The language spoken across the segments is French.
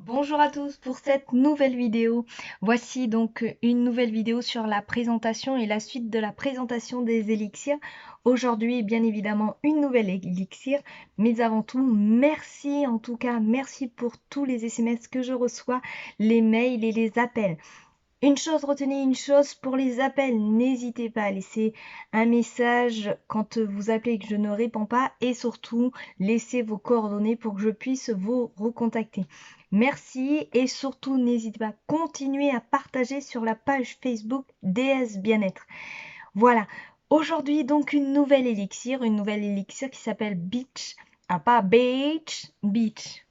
Bonjour à tous pour cette nouvelle vidéo. Voici donc une nouvelle vidéo sur la présentation et la suite de la présentation des élixirs. Aujourd'hui, bien évidemment, une nouvelle élixir. Mais avant tout, merci en tout cas, merci pour tous les SMS que je reçois, les mails et les appels. Une chose, retenez une chose pour les appels, n'hésitez pas à laisser un message quand vous appelez et que je ne réponds pas et surtout laissez vos coordonnées pour que je puisse vous recontacter. Merci et surtout n'hésitez pas à continuer à partager sur la page Facebook DS Bien-être. Voilà, aujourd'hui donc une nouvelle élixir qui s'appelle Beach. Ah pas Beach, Beach.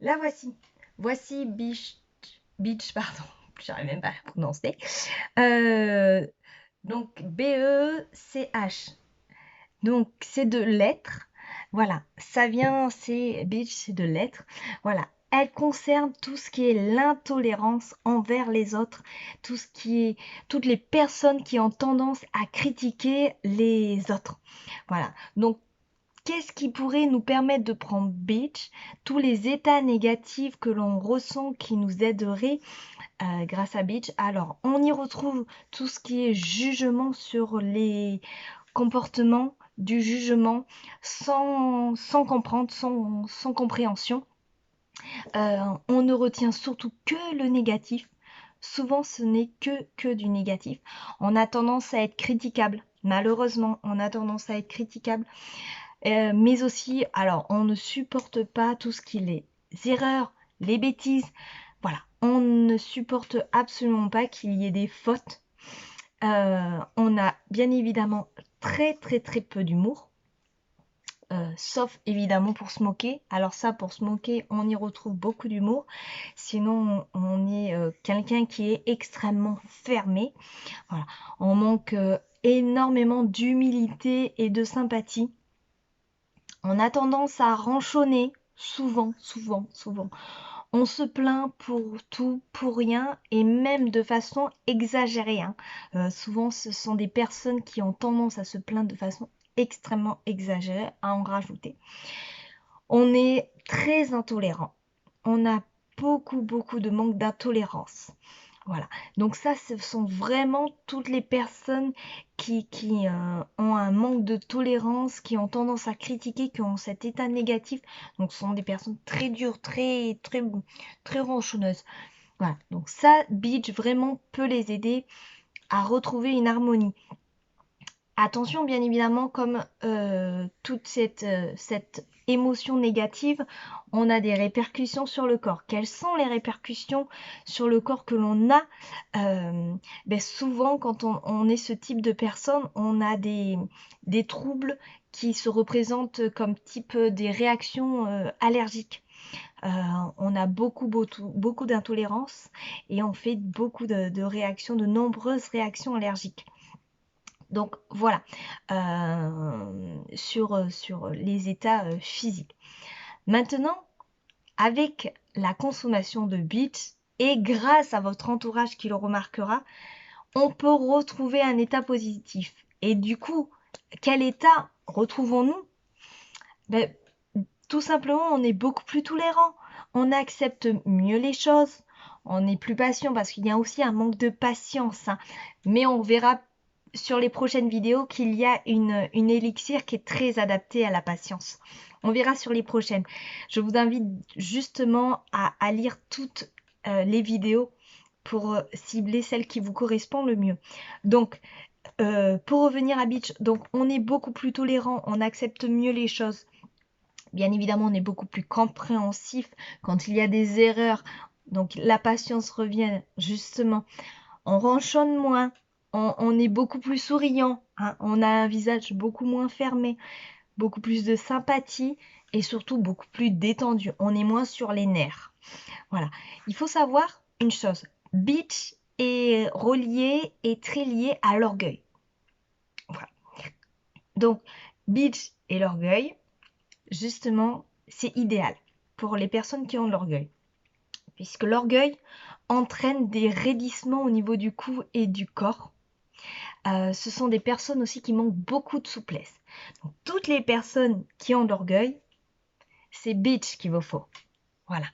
La voici. Voici Beach, pardon, j'arrive même pas à prononcer. Euh, donc B-E-C-H. Donc c'est de lettres. Voilà, ça vient, c'est Beach, c'est de lettres. Voilà, elle concerne tout ce qui est l'intolérance envers les autres, tout ce qui est toutes les personnes qui ont tendance à critiquer les autres. Voilà, donc qu'est-ce qui pourrait nous permettre de prendre Beach? Tous les états négatifs que l'on ressent qui nous aideraient grâce à Beach. Alors, on y retrouve tout ce qui est jugement sur les comportements, du jugement sans comprendre, sans compréhension. On ne retient surtout que le négatif. Souvent, ce n'est que du négatif. On a tendance à être critiquable. Malheureusement, on a tendance à être critiquable. Mais aussi, alors, on ne supporte pas tout ce qui est les erreurs, les bêtises. Voilà, on ne supporte absolument pas qu'il y ait des fautes. On a bien évidemment très peu d'humour. Sauf évidemment pour se moquer. Alors ça, pour se moquer, on y retrouve beaucoup d'humour. Sinon, on est quelqu'un qui est extrêmement fermé. Voilà, on manque énormément d'humilité et de sympathie. On a tendance à ronchonner, souvent. On se plaint pour tout, pour rien, et même de façon exagérée, hein. Souvent, ce sont des personnes qui ont tendance à se plaindre de façon extrêmement exagérée, à en rajouter. On est très intolérant. On a beaucoup de manque d'intolérance. Voilà. Donc ça, ce sont vraiment toutes les personnes qui ont un manque de tolérance, qui ont tendance à critiquer, qui ont cet état négatif. Donc ce sont des personnes très dures, très ronchonneuses. Voilà. Donc ça, Beach vraiment peut les aider à retrouver une harmonie. Attention, bien évidemment, comme toute cette émotion négative, on a des répercussions sur le corps. Quelles sont les répercussions sur le corps que l'on a? Souvent, quand on est ce type de personne, on a des troubles qui se représentent comme type des réactions allergiques. On a beaucoup d'intolérance et on fait beaucoup de réactions, de nombreuses réactions allergiques. Donc voilà, sur les états physiques. Maintenant, avec la consommation de Beach et grâce à votre entourage qui le remarquera, on peut retrouver un état positif. Et du coup, quel état retrouvons-nous? Ben, tout simplement, on est beaucoup plus tolérant, on accepte mieux les choses, on est plus patient parce qu'il y a aussi un manque de patience, hein. Mais on verra sur les prochaines vidéos qu'il y a une élixir qui est très adaptée à la patience. On verra sur les prochaines. Je vous invite justement à lire toutes les vidéos pour cibler celle qui vous correspond le mieux. Donc, pour revenir à Beach, donc on est beaucoup plus tolérant, on accepte mieux les choses. Bien évidemment, on est beaucoup plus compréhensif quand il y a des erreurs. Donc la patience revient justement. On ronchonne moins, on est beaucoup plus souriant, hein. On a un visage beaucoup moins fermé, beaucoup plus de sympathie et surtout beaucoup plus détendu. On est moins sur les nerfs. Voilà. Il faut savoir une chose. Beach est relié et très lié à l'orgueil. Voilà. Donc, Beach et l'orgueil, justement, c'est idéal pour les personnes qui ont de l'orgueil. Puisque l'orgueil entraîne des raidissements au niveau du cou et du corps. Ce sont des personnes aussi qui manquent beaucoup de souplesse. Donc, toutes les personnes qui ont de l'orgueil, c'est Beach qu'il vous faut. Voilà.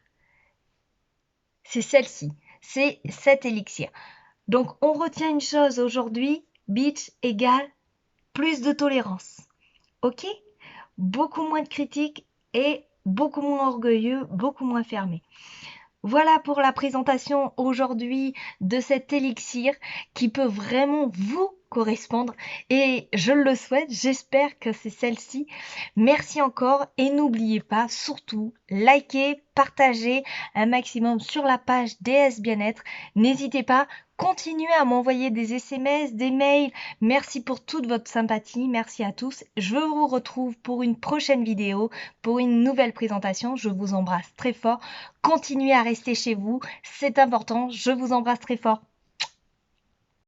C'est celle-ci. C'est cet élixir. Donc, on retient une chose aujourd'hui, Beach égale plus de tolérance. Ok? Beaucoup moins de critiques et beaucoup moins orgueilleux, beaucoup moins fermé. Voilà pour la présentation aujourd'hui de cet élixir qui peut vraiment vous correspondre et je le souhaite, j'espère que c'est celle-ci. Merci encore et n'oubliez pas, surtout, likez, partagez un maximum sur la page DS Bien-être. N'hésitez pas, continuez à m'envoyer des SMS, des mails. Merci pour toute votre sympathie, merci à tous. Je vous retrouve pour une prochaine vidéo, pour une nouvelle présentation. Je vous embrasse très fort. Continuez à rester chez vous, c'est important. Je vous embrasse très fort.